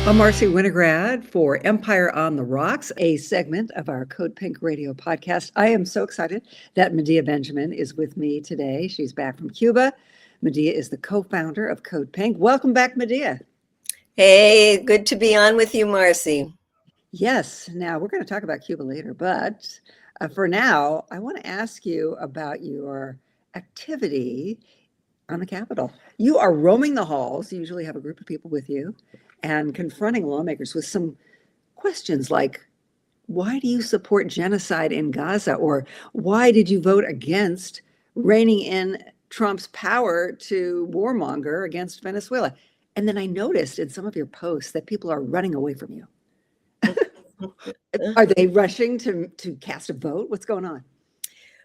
I'm Marcy Winograd for Empire on the Rocks, a segment of our CODEPINK Radio podcast. I am so excited that Medea Benjamin is with me today. She's back from Cuba. Medea is the co-founder of CODEPINK. Welcome back, Medea. Hey, good to be on with you, Marcy. Yes. Now, we're going to talk about Cuba later, but for now, I want to ask you about your activity on the Capitol. You are roaming the halls. You usually have a group of people with you and confronting lawmakers with some questions like, why do you support genocide in Gaza? Or why did you vote against reining in Trump's power to warmonger against Venezuela? And then I noticed in some of your posts that people are running away from you. Are they rushing to cast a vote? What's going on?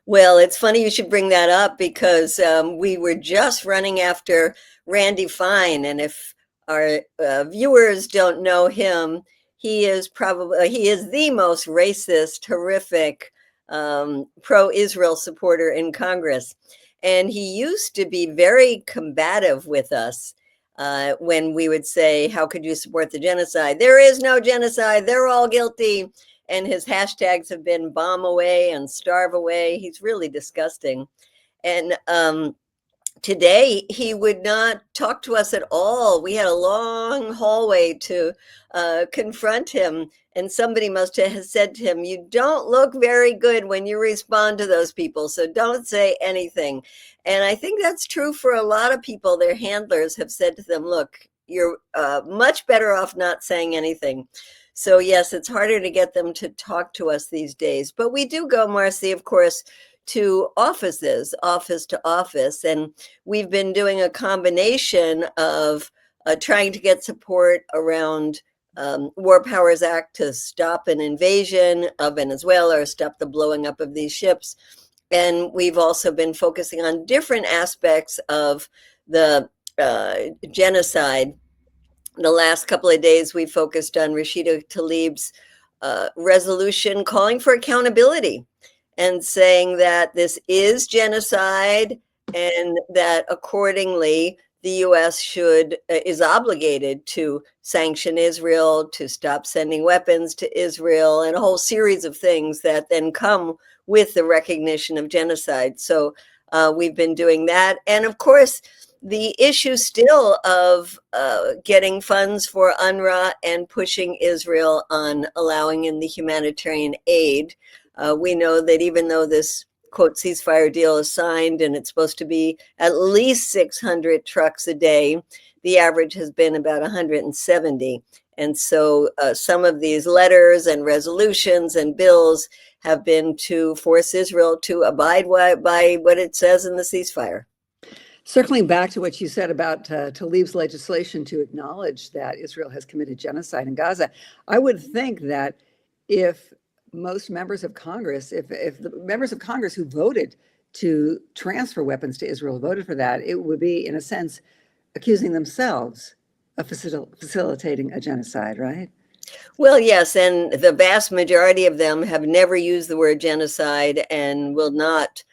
Well, it's funny you should bring that up because we were just running after Randy Fine. And if our viewers don't know him, he is the most racist, horrific, pro-Israel supporter in Congress. And he used to be very combative with us when we would say, how could you support the genocide? There is no genocide. They're all guilty. And his hashtags have been bomb away and starve away. He's really disgusting. And today, he would not talk to us at all. We had a long hallway to confront him. And somebody must have said to him, you don't look very good when you respond to those people, so don't say anything. And I think that's true for a lot of people. Their handlers have said to them, look, you're much better off not saying anything. So yes, it's harder to get them to talk to us these days. But we do go, Marcy, of course, to offices, office to office. And we've been doing a combination of trying to get support around War Powers Act to stop an invasion of Venezuela or stop the blowing up of these ships. And we've also been focusing on different aspects of the genocide. The last couple of days, we focused on Rashida Tlaib's resolution calling for accountability and saying that this is genocide and that accordingly, the U.S. is obligated to sanction Israel, to stop sending weapons to Israel, and a whole series of things that then come with the recognition of genocide. So we've been doing that. And of course, the issue still of getting funds for UNRWA and pushing Israel on allowing in the humanitarian aid. We know that even though this, quote, ceasefire deal is signed and it's supposed to be at least 600 trucks a day, the average has been about 170. And so some of these letters and resolutions and bills have been to force Israel to abide by what it says in the ceasefire. Circling back to what you said about Tlaib's legislation to acknowledge that Israel has committed genocide in Gaza, I would think that if most members of Congress, if the members of Congress who voted to transfer weapons to Israel voted for that, it would be, in a sense, accusing themselves of facilitating a genocide, right? Well, yes, and the vast majority of them have never used the word genocide and will not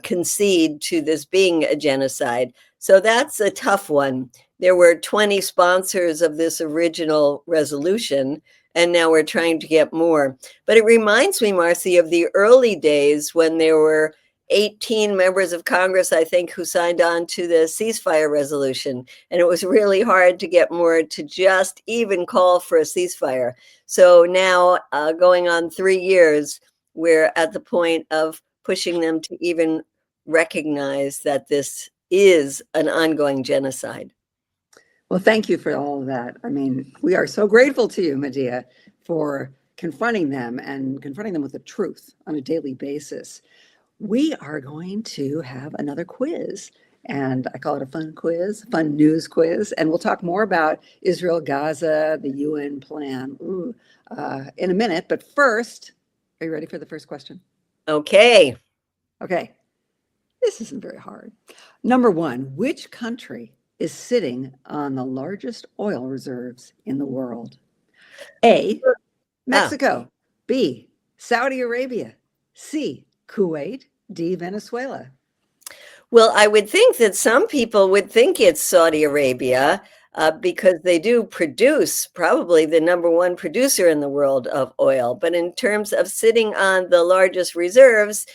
concede to this being a genocide. So that's a tough one. There were 20 sponsors of this original resolution, and now we're trying to get more. But it reminds me, Marcy, of the early days when there were 18 members of Congress, I think, who signed on to the ceasefire resolution. And it was really hard to get more to just even call for a ceasefire. So now, going on 3 years, we're at the point of pushing them to even recognize that this is an ongoing genocide. Well, thank you for all of that. I mean, we are so grateful to you, Medea, for confronting them and confronting them with the truth on a daily basis. We are going to have another quiz, and I call it a fun quiz, fun news quiz, and we'll talk more about Israel, Gaza, the UN plan in a minute. But first, are you ready for the first question? Okay. This isn't very hard. Number one, which country is sitting on the largest oil reserves in the world? A, Mexico. B, Saudi Arabia. C, Kuwait. D, Venezuela. Well, I would think that some people would think it's Saudi Arabia. because they do produce probably the #1 producer in the world of oil. But in terms of sitting on the largest reserves,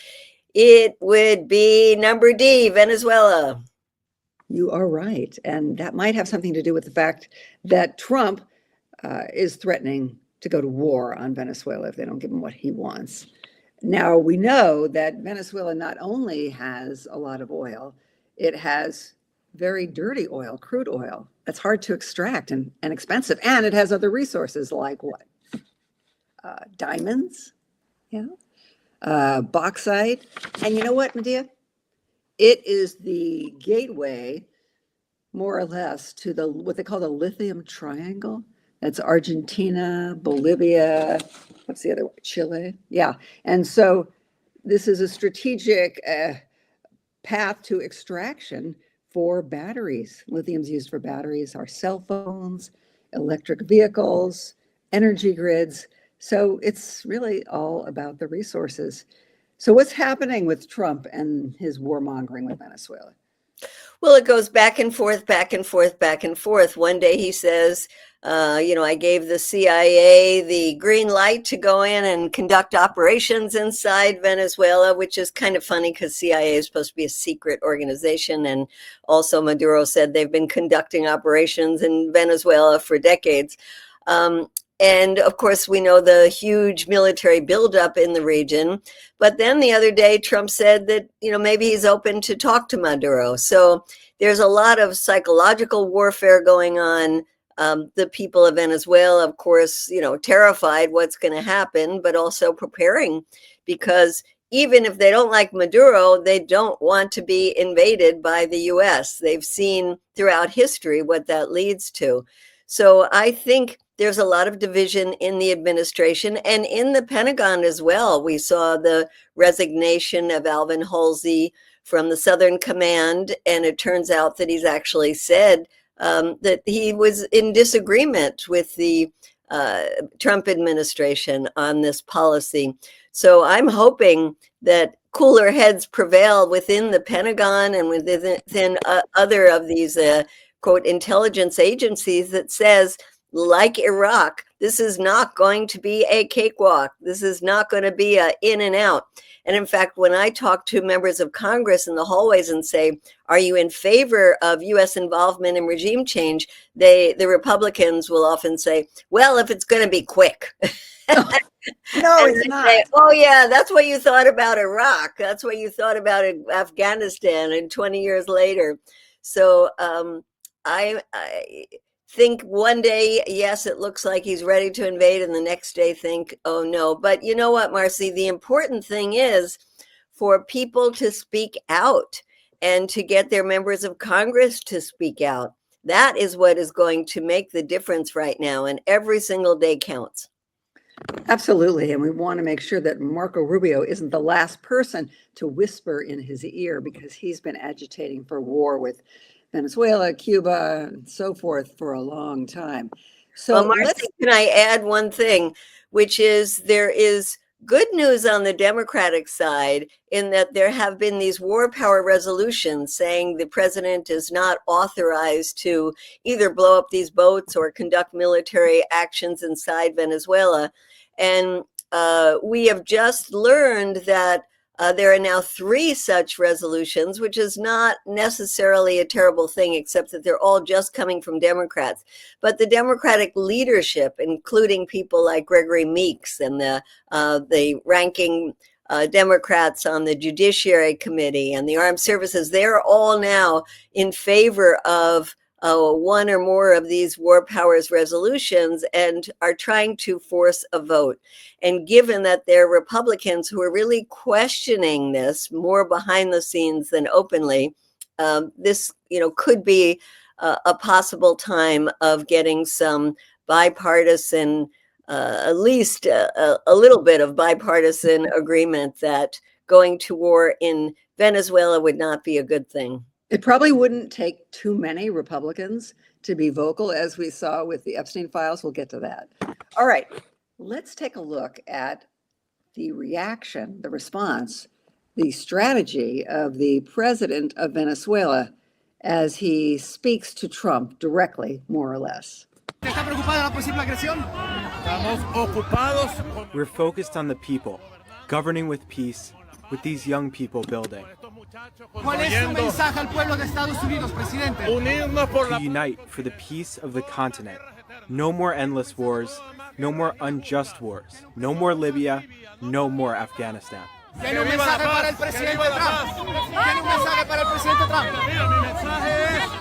it would be number D, Venezuela. You are right. And that might have something to do with the fact that Trump is threatening to go to war on Venezuela if they don't give him what he wants. Now, we know that Venezuela not only has a lot of oil, it has very dirty oil, crude oil. That's hard to extract and expensive. And it has other resources like what? Diamonds, yeah, bauxite. And you know what, Medea? It is the gateway, more or less, to the what they call the lithium triangle. That's Argentina, Bolivia, what's the other one? Chile. Yeah. And so this is a strategic path to extraction for batteries. Lithium's used for batteries, our cell phones, electric vehicles, energy grids. So it's really all about the resources. So what's happening with Trump and his warmongering with Venezuela? Well, it goes back and forth, back and forth, back and forth. One day he says, I gave the CIA the green light to go in and conduct operations inside Venezuela, which is kind of funny because CIA is supposed to be a secret organization. And also Maduro said they've been conducting operations in Venezuela for decades. And of course, we know the huge military buildup in the region. But then the other day, Trump said that, maybe he's open to talk to Maduro. So there's a lot of psychological warfare going on. The people of Venezuela, of course, terrified what's going to happen, but also preparing, because even if they don't like Maduro, they don't want to be invaded by the US. They've seen throughout history what that leads to. So I think there's a lot of division in the administration and in the Pentagon as well. We saw the resignation of Alvin Halsey from the Southern Command, and it turns out that he's actually said that he was in disagreement with the Trump administration on this policy. So I'm hoping that cooler heads prevail within the Pentagon and within other of these quote intelligence agencies that says, like Iraq, this is not going to be a cakewalk. This is not going to be a in and out. And in fact, when I talk to members of Congress in the hallways and say, are you in favor of U.S. involvement in regime change? The Republicans will often say, well, if it's going to be quick. No, it's not. Say, oh, yeah, that's what you thought about Iraq. That's what you thought about Afghanistan, and 20 years later. So I think one day, yes, it looks like he's ready to invade, and the next day think, oh no. But you know what, Marcy, the important thing is for people to speak out and to get their members of Congress to speak out. That is what is going to make the difference right now, and every single day counts. Absolutely. And we want to make sure that Marco Rubio isn't the last person to whisper in his ear, because he's been agitating for war with Venezuela, Cuba, and so forth for a long time. So well, Marcy, can I add one thing, which is there is good news on the Democratic side in that there have been these war power resolutions saying the president is not authorized to either blow up these boats or conduct military actions inside Venezuela. And we have just learned that there are now 3 such resolutions, which is not necessarily a terrible thing, except that they're all just coming from Democrats. But the Democratic leadership, including people like Gregory Meeks and the ranking Democrats on the Judiciary Committee and the Armed Services, they're all now in favor of one or more of these war powers resolutions and are trying to force a vote. And given that there are Republicans who are really questioning this more behind the scenes than openly, this could be a possible time of getting some bipartisan, at least a little bit of bipartisan agreement that going to war in Venezuela would not be a good thing. It probably wouldn't take too many Republicans to be vocal, as we saw with the Epstein files. We'll get to that. All right, let's take a look at the reaction, the response, the strategy of the president of Venezuela. as he speaks to Trump directly, more or less. We're focused on the people, governing with peace, with these young people building. To unite for the peace of the continent. No more endless wars, no more unjust wars, no more Libya, no more Afghanistan.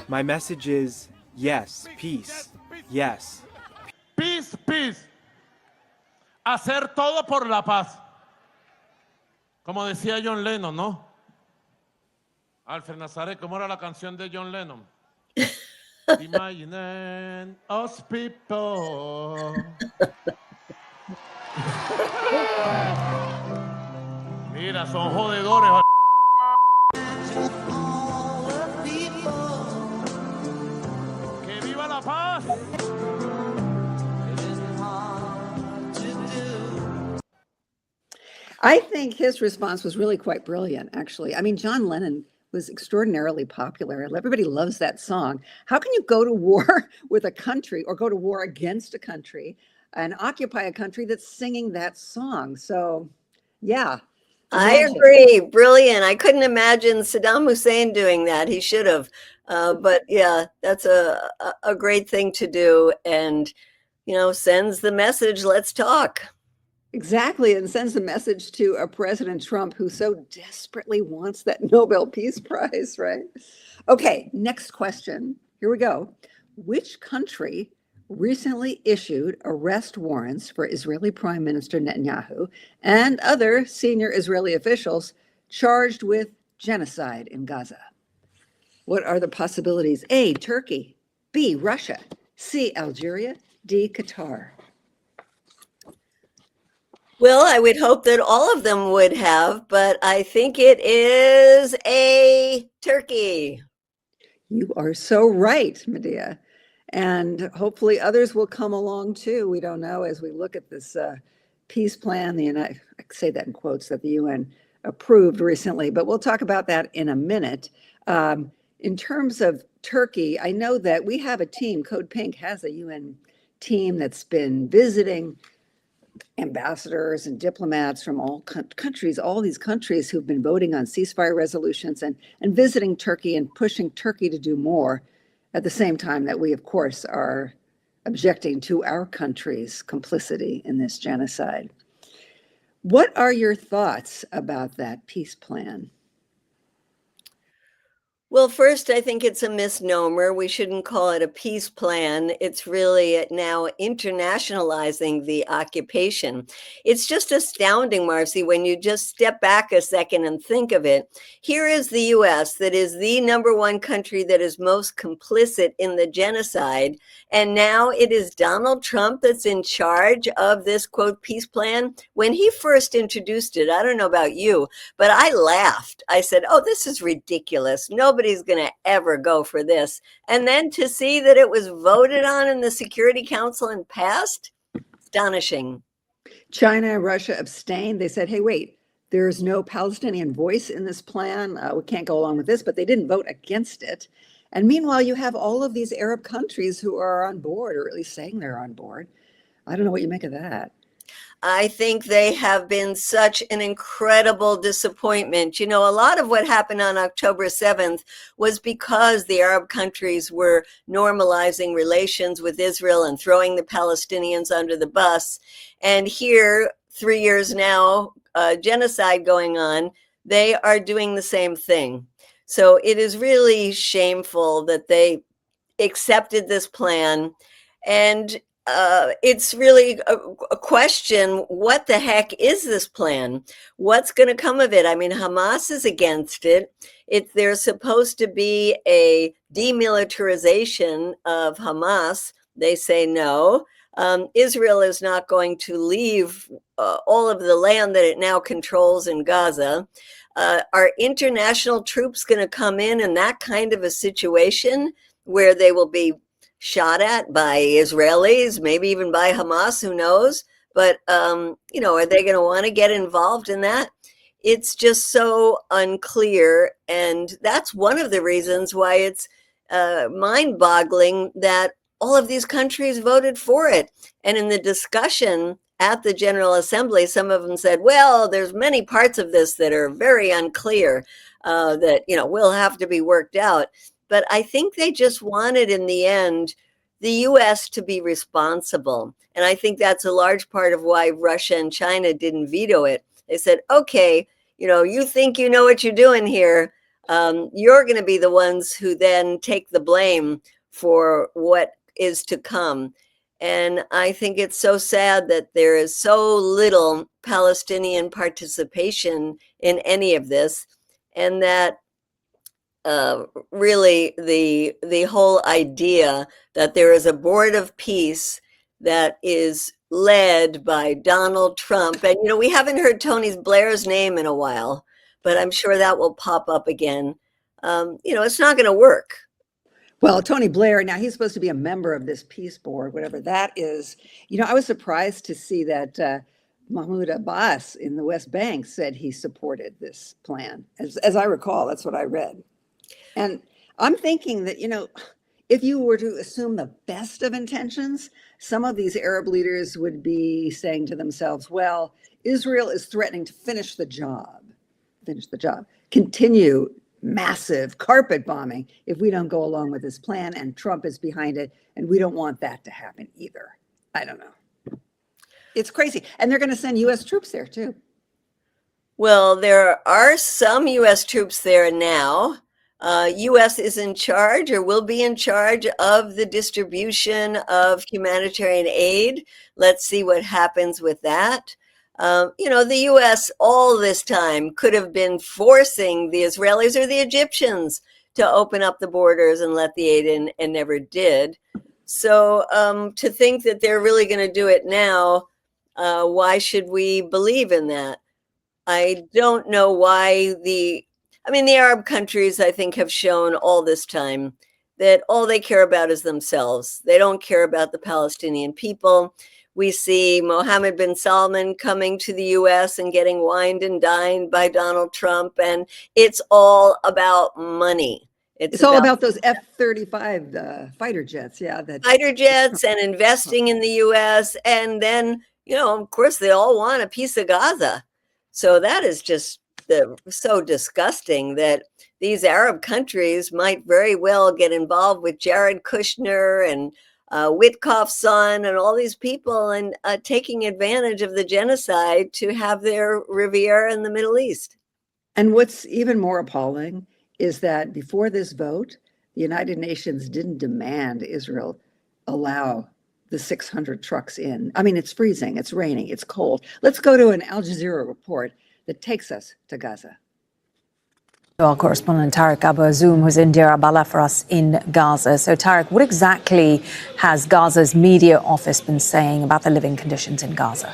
My message is, yes, peace, yes. Peace, peace. Hacer todo por la paz. Como decía John Lennon, ¿no? Alfred Nazaret, ¿cómo era la canción de John Lennon? Imagine us people. Mira, son jodedores. ¡Que viva la paz! I think his response was really quite brilliant, actually. I mean, John Lennon was extraordinarily popular. Everybody loves that song. How can you go to war with a country or go to war against a country and occupy a country that's singing that song? So, yeah. I agree. Brilliant. I couldn't imagine Saddam Hussein doing that. He should have. But yeah, that's a great thing to do. And, you know, sends the message, let's talk. Exactly, and sends a message to a President Trump who so desperately wants that Nobel Peace Prize, right? Okay, next question. Here we go. Which country recently issued arrest warrants for Israeli Prime Minister Netanyahu and other senior Israeli officials charged with genocide in Gaza? What are the possibilities? A, Turkey, B, Russia, C, Algeria, D, Qatar. Well, I would hope that all of them would have, but I think it is a Turkey. You are so right, Medea. And hopefully others will come along too. We don't know as we look at this peace plan, I say that in quotes, that the UN approved recently, but we'll talk about that in a minute. In terms of Turkey, I know that we have a team, CODEPINK has a UN team that's been visiting ambassadors and diplomats from all countries, all these countries who've been voting on ceasefire resolutions and visiting Turkey and pushing Turkey to do more at the same time that we, of course, are objecting to our country's complicity in this genocide. What are your thoughts about that peace plan? Well, first, I think it's a misnomer. We shouldn't call it a peace plan. It's really now internationalizing the occupation. It's just astounding, Marcy, when you just step back a second and think of it. Here is the U.S. that is the #1 country that is most complicit in the genocide. And now it is Donald Trump that's in charge of this, quote, peace plan. When he first introduced it, I don't know about you, but I laughed. I said, oh, this is ridiculous. Nobody's going to ever go for this. And then to see that it was voted on in the Security Council and passed, astonishing. China and Russia abstained. They said, hey, wait, there's no Palestinian voice in this plan. We can't go along with this, but they didn't vote against it. And meanwhile, you have all of these Arab countries who are on board, or at least saying they're on board. I don't know what you make of that. I think they have been such an incredible disappointment. You know, a lot of what happened on October 7th was because the Arab countries were normalizing relations with Israel and throwing the Palestinians under the bus. And here, 3 years now, genocide going on, they are doing the same thing. So it is really shameful that they accepted this plan. And it's really a question, what the heck is this plan? What's going to come of it? I mean, Hamas is against it. There's supposed to be a demilitarization of Hamas. They say no. Israel is not going to leave all of the land that it now controls in Gaza. Are international troops going to come in that kind of a situation where they will be shot at by Israelis, maybe even by Hamas, who knows? But, you know, are they going to want to get involved in that? it's just so unclear. And that's one of the reasons why it's mind-boggling that all of these countries voted for it. And in the discussion at the General Assembly, some of them said, well, there's many parts of this that are very unclear, that, will have to be worked out. But I think they just wanted, in the end, the U.S. to be responsible. And I think that's a large part of why Russia and China didn't veto it. They said, okay, you think you know what you're doing here. You're going to be the ones who then take the blame for what is to come. And I think it's so sad that there is so little Palestinian participation in any of this, and that really the whole idea that there is a board of peace that is led by Donald Trump. And, we haven't heard Tony Blair's name in a while, but I'm sure that will pop up again. It's not going to work. Well, Tony Blair, now he's supposed to be a member of this peace board, whatever that is. I was surprised to see that Mahmoud Abbas in the West Bank said he supported this plan. As I recall, that's what I read. And I'm thinking that, if you were to assume the best of intentions, some of these Arab leaders would be saying to themselves, well, Israel is threatening to finish the job, continue massive carpet bombing if we don't go along with this plan, and Trump is behind it, and we don't want that to happen either. I don't know. It's crazy. And they're going to send U.S. troops there too. Well, there are some U.S. troops there now. U.S. is in charge, or will be in charge, of the distribution of humanitarian aid. Let's see what happens with that. The U.S. all this time could have been forcing the Israelis or the Egyptians to open up the borders and let the aid in, and never did. So to think that they're really going to do it now, why should we believe in that? I don't know why the Arab countries, I think, have shown all this time that all they care about is themselves. They don't care about the Palestinian people. We see Mohammed bin Salman coming to the U.S. and getting wined and dined by Donald Trump, and it's all about money. It's all about those F-35 fighter jets, fighter jets, and investing in the U.S. And then, of course, they all want a piece of Gaza. So that is just so disgusting that these Arab countries might very well get involved with Jared Kushner and Witkoff's son and all these people, and taking advantage of the genocide to have their Riviera in the Middle East. And what's even more appalling is that before this vote, the United Nations didn't demand Israel allow the 600 trucks in. It's freezing, it's raining, it's cold. Let's go to an Al Jazeera report that takes us to Gaza. Our correspondent Tariq Abu-Azoum, who's in Deir al-Balah for us in Gaza. So Tariq, what exactly has Gaza's media office been saying about the living conditions in Gaza?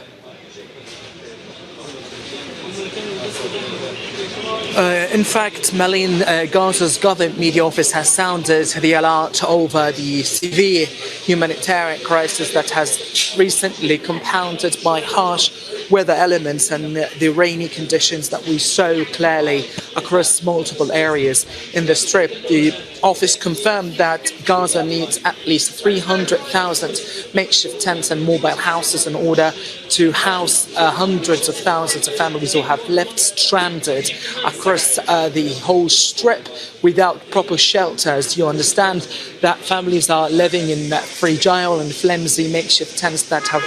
In fact, Malin, Gaza's government media office has sounded the alert over the severe humanitarian crisis that has recently compounded by harsh weather elements and the rainy conditions that we saw clearly across multiple areas in the Strip. The office confirmed that Gaza needs at least 300,000 makeshift tents and mobile houses in order to house hundreds of thousands of families who have left stranded across the whole Strip without proper shelters. You understand that families are living in fragile and flimsy makeshift tents that have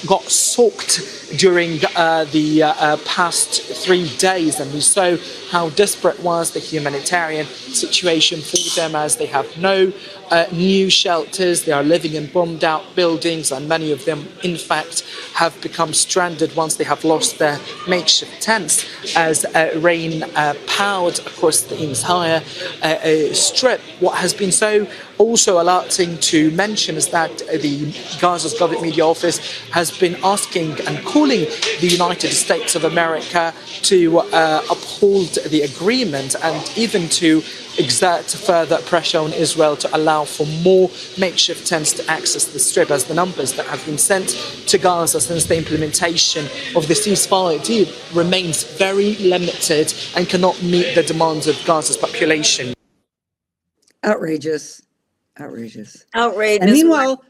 got soaked during the past 3 days, and we saw how desperate was the humanitarian situation for them, as they have no new shelters. They are living in bombed out buildings, and many of them in fact have become stranded once they have lost their makeshift tents as rain poured across the entire Strip. What has been so also alerting to mention is that the Gaza's government media office has been asking and calling the United States of America to uphold the agreement and even to exert further pressure on Israel to allow for more makeshift tents to access the Strip, as the numbers that have been sent to Gaza since the implementation of the ceasefire deal remains very limited and cannot meet the demands of Gaza's population. Outrageous. Outrageous. Outrageous. And meanwhile,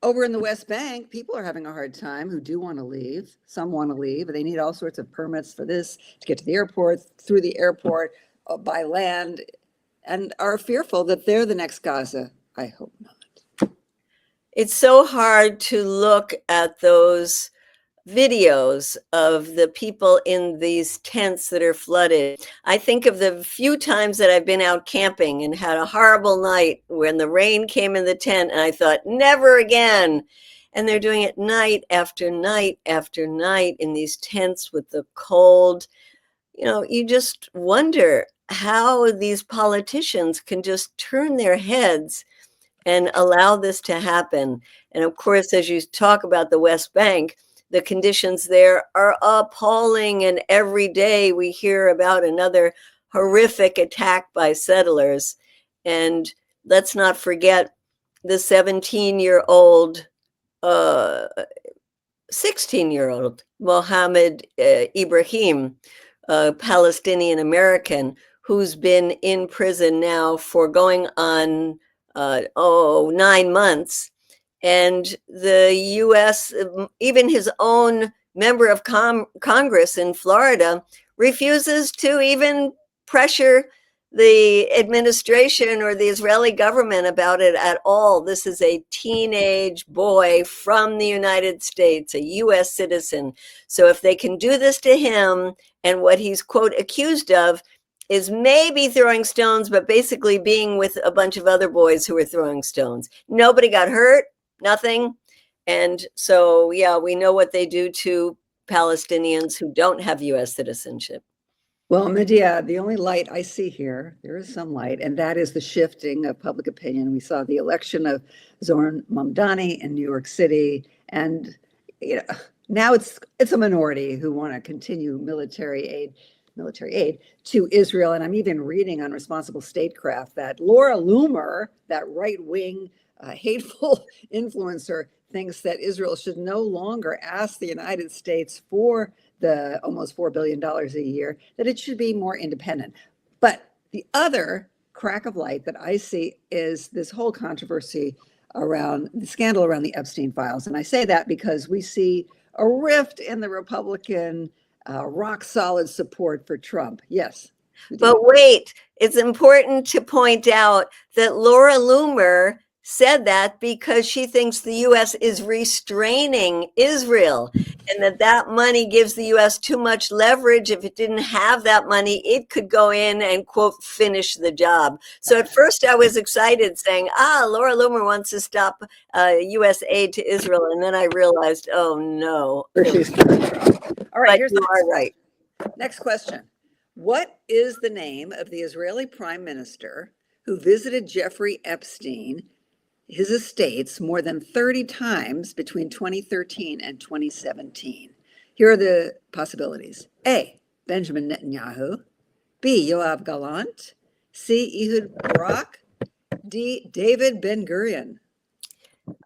over in the West Bank, people are having a hard time who do want to leave. Some want to leave, but they need all sorts of permits for this to get to the airport, through the airport, by land, and are fearful that they're the next Gaza. I hope not. It's so hard to look at those videos of the people in these tents that are flooded. I think of the few times that I've been out camping and had a horrible night when the rain came in the tent, and I thought, never again. And they're doing it night after night after night in these tents with the cold. You know, you just wonder how these politicians can just turn their heads and allow this to happen. And of course, as you talk about the West Bank, the conditions there are appalling, and every day we hear about another horrific attack by settlers. And let's not forget the 16-year-old Mohammed Ibrahim, a Palestinian American, who's been in prison now for going on 9 months. And the U.S., even his own member of Congress in Florida, refuses to even pressure the administration or the Israeli government about it at all. This is a teenage boy from the United States, a U.S. citizen. So if they can do this to him, and what he's, quote, accused of is maybe throwing stones, but basically being with a bunch of other boys who were throwing stones. Nobody got hurt. Nothing. And so, yeah, we know what they do to Palestinians who don't have U.S. citizenship. Well, Medea, the only light I see here, there is some light, and that is the shifting of public opinion. We saw the election of Zohran Mamdani in New York City, and now it's a minority who want to continue military aid to Israel. And I'm even reading on Responsible Statecraft that Laura Loomer, that right-wing hateful influencer, thinks that Israel should no longer ask the United States for the almost $4 billion a year, that it should be more independent. But the other crack of light that I see is this whole controversy around the scandal around the Epstein files. And I say that because we see a rift in the Republican rock solid support for Trump. Yes. But wait, it's important to point out that Laura Loomer said that because she thinks the U.S. is restraining Israel, and that money gives the U.S. too much leverage. If it didn't have that money, it could go in and, quote, finish the job. So at first I was excited saying, Laura Loomer wants to stop U.S. aid to Israel. And then I realized, oh, no. All right, here's you are right. Next question. What is the name of the Israeli Prime Minister who visited Jeffrey Epstein, his estates, more than 30 times between 2013 and 2017? Here are the possibilities. A, Benjamin Netanyahu. B, Yoav Gallant. C, Ehud Barak. D, David Ben-Gurion.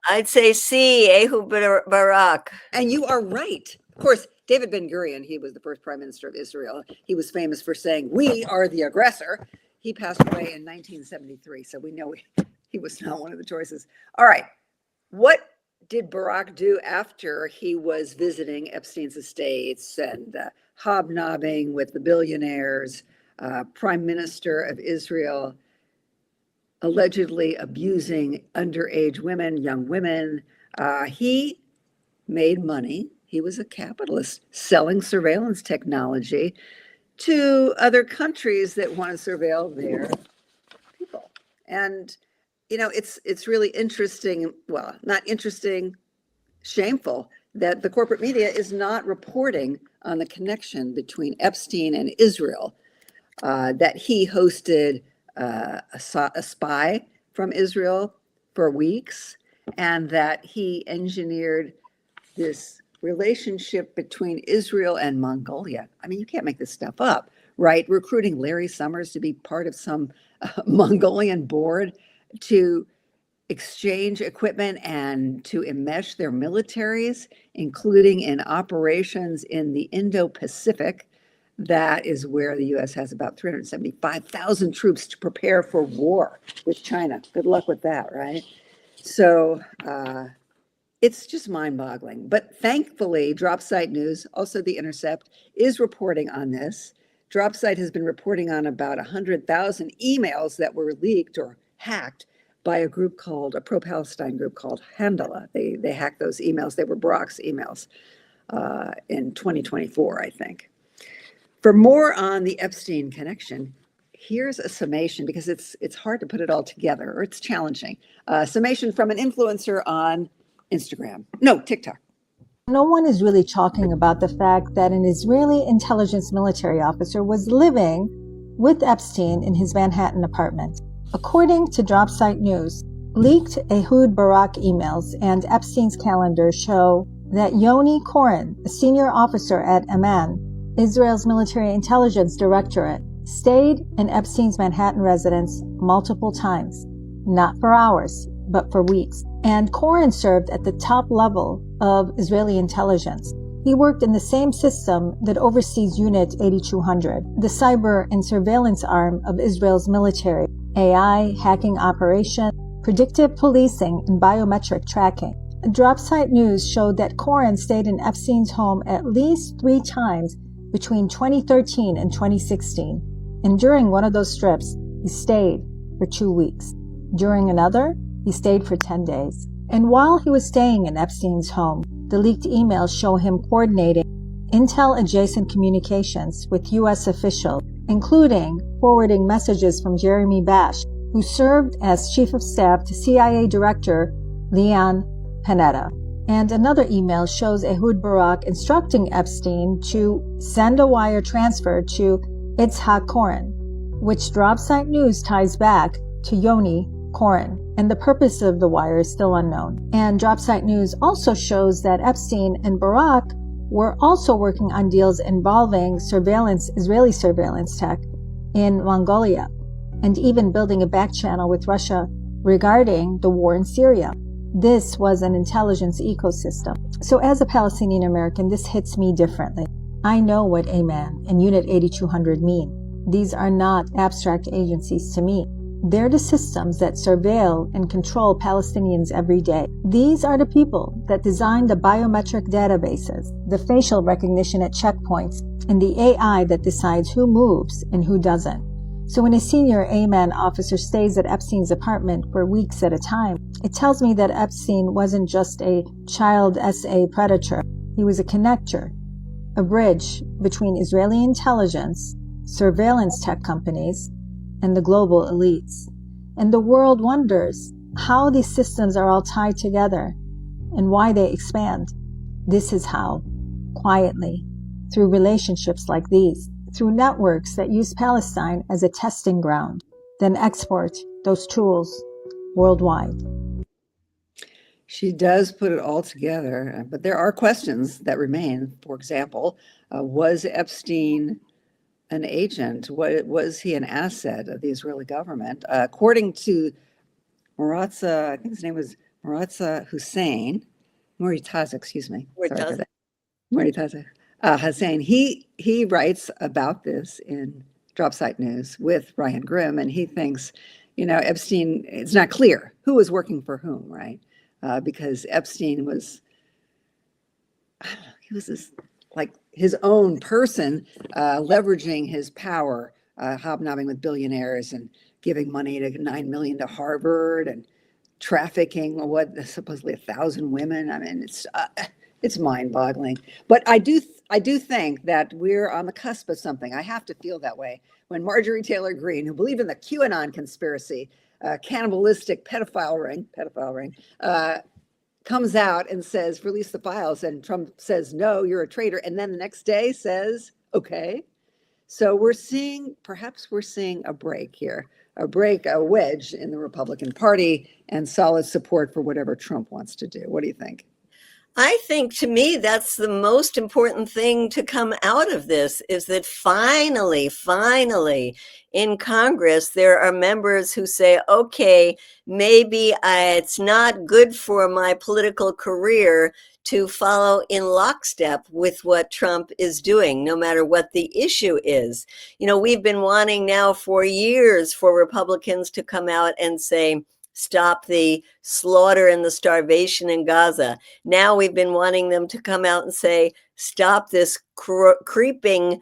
I'd say C, Ehud Barak. And you are right. Of course, David Ben-Gurion, he was the first prime minister of Israel. He was famous for saying, "We are the aggressor." He passed away in 1973, so we know he was not one of the choices. All right. What did Barak do after he was visiting Epstein's estates and hobnobbing with the billionaires, prime minister of Israel, allegedly abusing underage women, young women? He made money. He was a capitalist selling surveillance technology to other countries that want to surveil their people. And it's really interesting, well, not interesting, shameful that the corporate media is not reporting on the connection between Epstein and Israel, that he hosted a spy from Israel for weeks, and that he engineered this relationship between Israel and Mongolia. I mean, you can't make this stuff up. right? Recruiting Larry Summers to be part of some Mongolian board to exchange equipment and to enmesh their militaries, including in operations in the Indo-Pacific. That is where the U.S. has about 375,000 troops to prepare for war with China. Good luck with that, right? So it's just mind-boggling. But thankfully, Dropsite News, also The Intercept, is reporting on this. Dropsite has been reporting on about 100,000 emails that were leaked or hacked by a pro-Palestine group called Handala. They hacked those emails. They were Barak's emails in 2024, I think. For more on the Epstein connection, here's a summation, because it's hard to put it all together, or it's challenging. Summation from an influencer on TikTok. No one is really talking about the fact that an Israeli intelligence military officer was living with Epstein in his Manhattan apartment. According to Dropsite News, leaked Ehud Barak emails and Epstein's calendar show that Yoni Koren, a senior officer at Amman, Israel's military intelligence directorate, stayed in Epstein's Manhattan residence multiple times, not for hours, but for weeks. And Koren served at the top level of Israeli intelligence. He worked in the same system that oversees Unit 8200, the cyber and surveillance arm of Israel's military, AI, hacking operation, predictive policing, and biometric tracking. Dropsite News showed that Koren stayed in Epstein's home at least 3 times between 2013 and 2016. And during one of those trips, he stayed for 2 weeks. During another, he stayed for 10 days. And while he was staying in Epstein's home, the leaked emails show him coordinating intel-adjacent communications with U.S. officials, including forwarding messages from Jeremy Bash, who served as chief of staff to CIA Director Leon Panetta. And another email shows Ehud Barak instructing Epstein to send a wire transfer to Itzhak Koren, which Dropsite News ties back to Yoni Koren, and the purpose of the wire is still unknown. And Dropsite News also shows that Epstein and Barak were also working on deals involving Israeli surveillance tech in Mongolia, and even building a back channel with Russia regarding the war in Syria. This was an intelligence ecosystem. So as a Palestinian American, this hits me differently. I know what AMAN and Unit 8200 mean. These are not abstract agencies to me. They're the systems that surveil and control Palestinians every day. These are the people that design the biometric databases, the facial recognition at checkpoints, and the AI that decides who moves and who doesn't. So when a senior AMAN officer stays at Epstein's apartment for weeks at a time, it tells me that Epstein wasn't just a child SA predator. He was a connector, a bridge between Israeli intelligence, surveillance tech companies, and the global elites. And the world wonders how these systems are all tied together and why they expand. This is how, quietly, through relationships like these, through networks that use Palestine as a testing ground, then export those tools worldwide. She does put it all together, but there are questions that remain. For example, was Epstein an agent? Was he an asset of the Israeli government? According to MURTAZA, I think his name was MURTAZA, excuse me. Sorry for that. MURTAZA Hussein. He writes about this in Dropsite News with Ryan Grimm, and he thinks, Epstein, it's not clear who was working for whom, right? Because Epstein was, he was this, like his own person, leveraging his power, hobnobbing with billionaires and giving money to $9 million to Harvard and trafficking supposedly 1,000 women. I mean, it's mind-boggling. But I do think that we're on the cusp of something. I have to feel that way when Marjorie Taylor Greene, who believed in the QAnon conspiracy, cannibalistic pedophile ring, comes out and says, release the files. And Trump says, no, you're a traitor. And then the next day says, okay. So perhaps we're seeing a break here, a wedge in the Republican Party and solid support for whatever Trump wants to do. What do you think? I think, to me, that's the most important thing to come out of this, is that finally in Congress, there are members who say, okay, maybe it's not good for my political career to follow in lockstep with what Trump is doing, no matter what the issue is. You know, we've been wanting now for years for Republicans to come out and say, stop the slaughter and the starvation in Gaza. Now we've been wanting them to come out and say, stop this creeping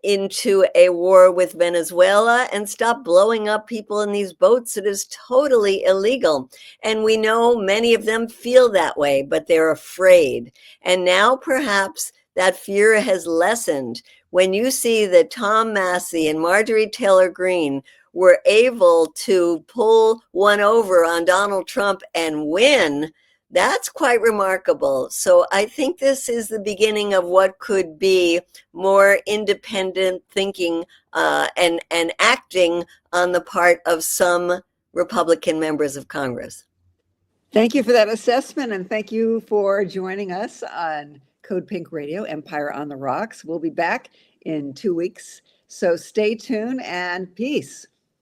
into a war with Venezuela and stop blowing up people in these boats. It is totally illegal. And we know many of them feel that way, but they're afraid. And now perhaps that fear has lessened when you see that Tom Massey and Marjorie Taylor Greene were able to pull one over on Donald Trump and win. That's quite remarkable. So I think this is the beginning of what could be more independent thinking and acting on the part of some Republican members of Congress. Thank you for that assessment, and thank you for joining us on CODEPINK Radio, Empire on the Rocks. We'll be back in 2 weeks, so stay tuned and peace.